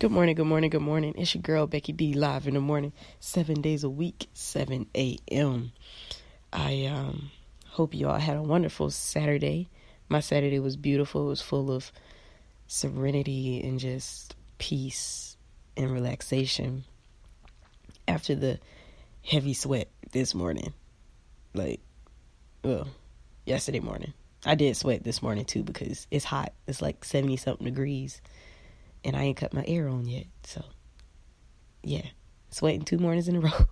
Good morning, good morning, good morning. It's your girl, Becky D, live in the morning, 7 days a week, 7 a.m. I hope you all had a wonderful Saturday. My Saturday was beautiful. It was full of serenity and just peace and relaxation after the heavy sweat this morning. Yesterday morning. I did sweat this morning too because it's hot. It's like 70-something degrees. And I ain't cut my hair on yet. So, yeah. Sweating 2 mornings in a row.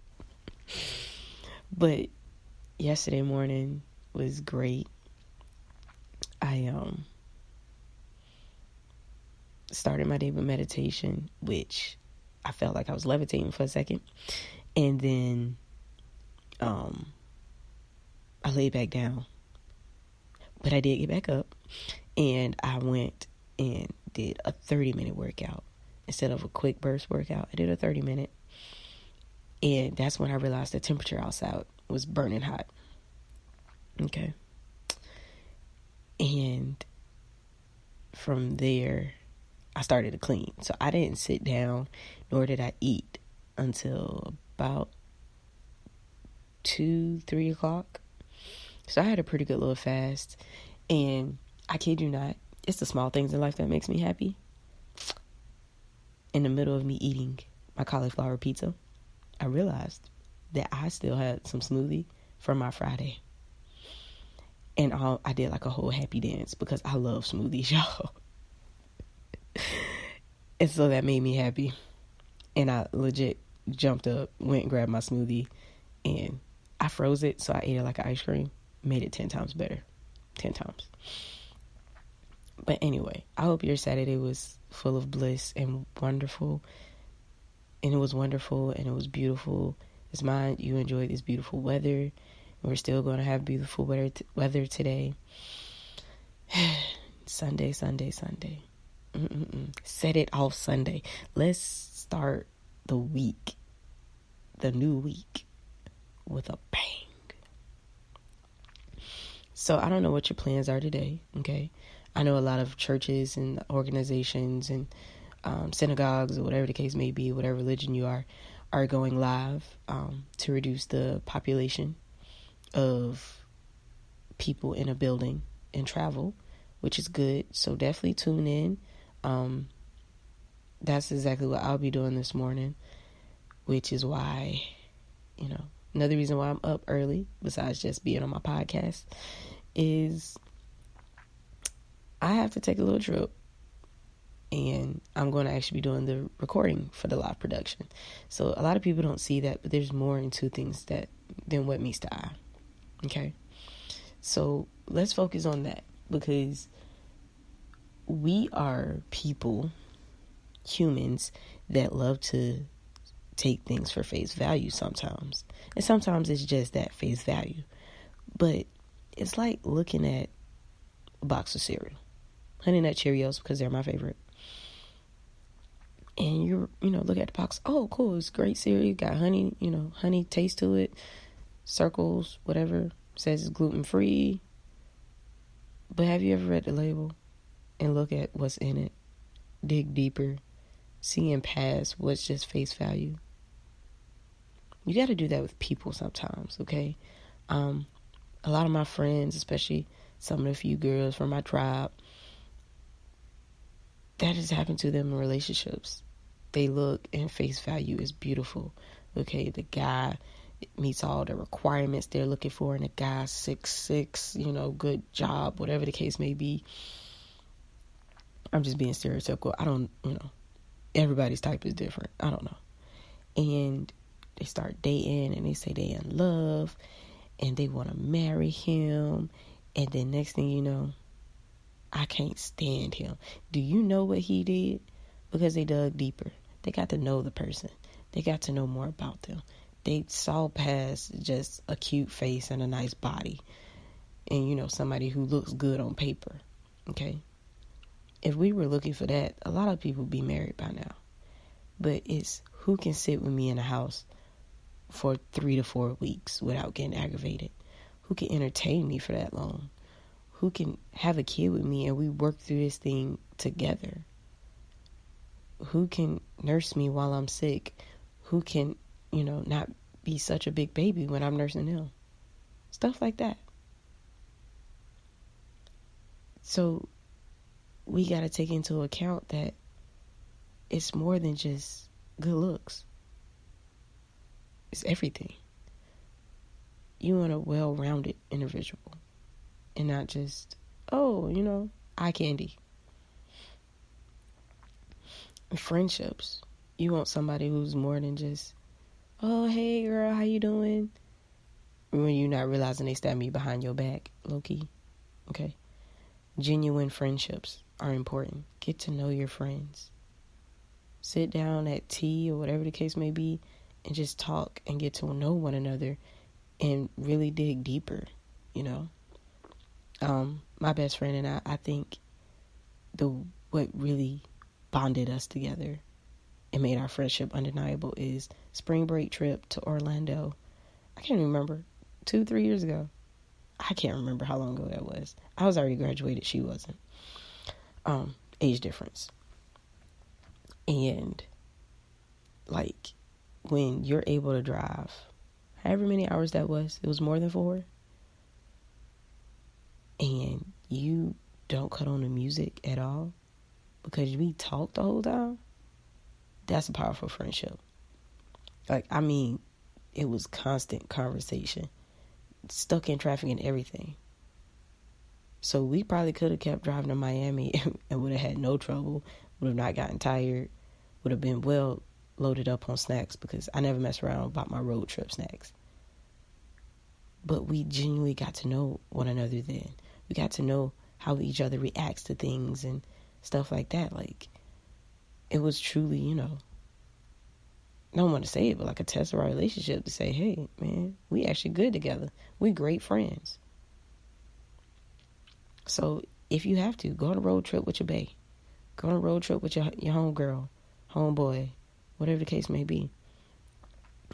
But yesterday morning was great. I started my day with meditation, which I felt like I was levitating for a second. And then I laid back down. But I did get back up. And I went and did a 30-minute workout. Instead of a quick burst workout, I did a 30-minute. And that's when I realized the temperature outside was burning hot. Okay. And from there, I started to clean. So I didn't sit down, nor did I eat until about 2-3 o'clock. So I had a pretty good little fast. And I kid you not, it's the small things in life that makes me happy. In the middle of me eating my cauliflower pizza, I realized that I still had some smoothie from my Friday. And I did like a whole happy dance because I love smoothies, y'all. And so that made me happy. And I legit jumped up, went and grabbed my smoothie, and I froze it, so I ate it like an ice cream. Made it 10 times better. 10 times. But anyway, I hope your Saturday was full of bliss and wonderful. And it was wonderful and it was beautiful. It's mine. You enjoyed this beautiful weather. And we're still going to have beautiful weather today. Sunday. Set it off Sunday. Let's start the week, the new week, with a bang. So I don't know what your plans are today, okay? I know a lot of churches and organizations and synagogues or whatever the case may be, whatever religion you are going live to reduce the population of people in a building and travel, which is good. So definitely tune in. That's exactly what I'll be doing this morning, which is why, another reason why I'm up early, besides just being on my podcast, is I have to take a little trip, and I'm going to actually be doing the recording for the live production. So a lot of people don't see that, but there's more into things than what meets the eye. Okay? So let's focus on that, because we are people, humans, that love to take things for face value sometimes. And sometimes it's just that, face value. But it's like looking at a box of cereal. Honey Nut Cheerios, because they're my favorite. And you look at the box. Oh, cool. It's great cereal. Got honey, honey taste to it. Circles, whatever. Says it's gluten-free. But have you ever read the label and look at what's in it? Dig deeper. Seeing past what's just face value. You got to do that with people sometimes, okay? A lot of my friends, especially some of the few girls from my tribe, that has happened to them in relationships. They look and face value is beautiful. Okay, the guy meets all the requirements they're looking for, and the guy 6'6", good job, whatever the case may be. I'm just being stereotypical. I don't, everybody's type is different. I don't know. And they start dating, and they say they in love, and they want to marry him, and then next thing you know, I can't stand him. Do you know what he did? Because they dug deeper. They got to know the person. They got to know more about them. They saw past just a cute face and a nice body. And, somebody who looks good on paper. Okay? If we were looking for that, a lot of people would be married by now. But it's who can sit with me in a house for 3 to 4 weeks without getting aggravated? Who can entertain me for that long? Who can have a kid with me and we work through this thing together? who can nurse me while I'm sick? Who can, not be such a big baby when I'm nursing him? Stuff like that. So we got to take into account that it's more than just good looks. It's everything. You want a well-rounded individual and not just, eye candy. Friendships. You want somebody who's more than just, oh, hey, girl, how you doing? When you're not realizing they stab me behind your back, low-key. Okay? Genuine friendships are important. Get to know your friends. Sit down at tea or whatever the case may be and just talk and get to know one another and really dig deeper, My best friend and I think what really bonded us together and made our friendship undeniable is spring break trip to Orlando. I can't remember, 2-3 years ago. I can't remember how long ago that was. I was already graduated. She wasn't. Age difference. And when you're able to drive, however many hours that was, it was more than 4. And you don't cut on the music at all because we talked the whole time. That's a powerful friendship. It was constant conversation, stuck in traffic and everything. So we probably could have kept driving to Miami and would have had no trouble, would have not gotten tired, would have been well loaded up on snacks because I never mess around about my road trip snacks. But we genuinely got to know one another then. We got to know how each other reacts to things and stuff like that. It was truly, I don't want to say it, but a test of our relationship to say, hey, man, we actually good together. We great friends. So if you have to, go on a road trip with your bae. Go on a road trip with your homegirl, homeboy, whatever the case may be.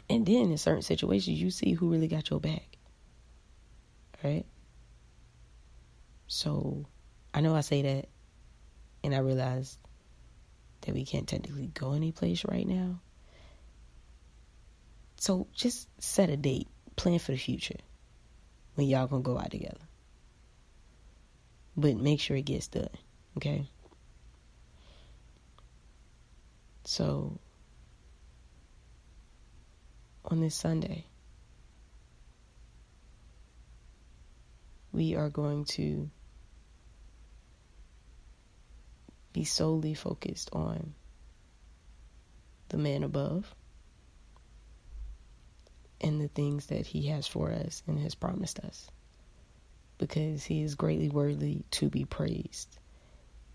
And then in certain situations, you see who really got your back. Right? So I know I say that, and I realize that we can't technically go any place right now. So just set a date, plan for the future when y'all gonna go out together. But make sure it gets done, okay? So on this Sunday, we are going to be solely focused on the man above and the things that he has for us and has promised us, because he is greatly worthy to be praised.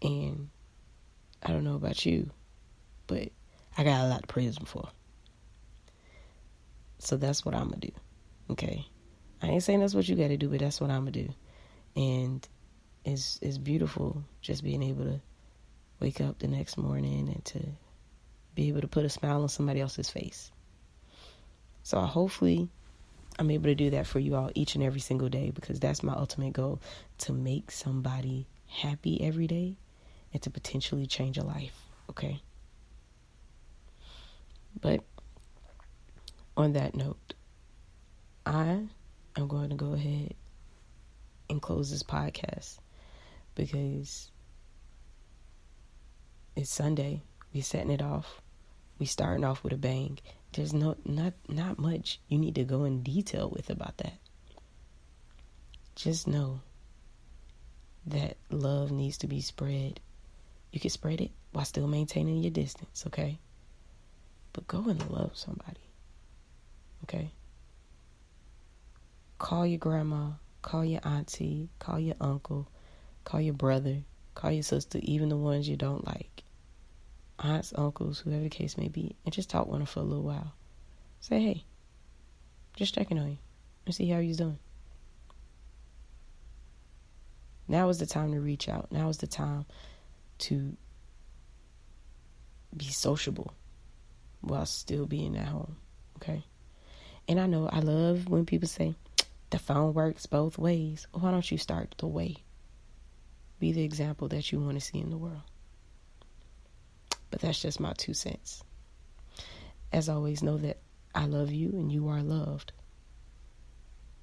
And I don't know about you, but I got a lot to praise him for. So that's what I'm going to do, okay? I ain't saying that's what you got to do, but that's what I'm going to do. And it's beautiful just being able to wake up the next morning and to be able to put a smile on somebody else's face. So hopefully I'm able to do that for you all each and every single day, because that's my ultimate goal, to make somebody happy every day and to potentially change a life, okay? But on that note, I am going to go ahead and close this podcast because it's Sunday. We're setting it off. We starting off with a bang. There's not much you need to go in detail with about that. Just know that love needs to be spread. You can spread it while still maintaining your distance, okay? But go and love somebody, okay? Call your grandma, call your auntie, call your uncle, call your brother, call your sister, even the ones you don't like. Aunts, uncles, whoever the case may be, and just talk with them for a little while. Say, hey, just checking on you and see how you're doing. Now is the time to reach out. Now is the time to be sociable while still being at home, okay? And I know I love when people say, the phone works both ways. Why don't you start the way? Be the example that you want to see in the world. But that's just my 2 cents. As always, know that I love you and you are loved.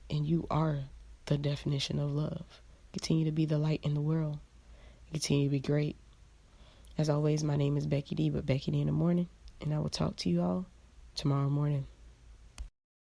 And you are the definition of love. Continue to be the light in the world. Continue to be great. As always, my name is Becky D, but Becky D in the morning. And I will talk to you all tomorrow morning.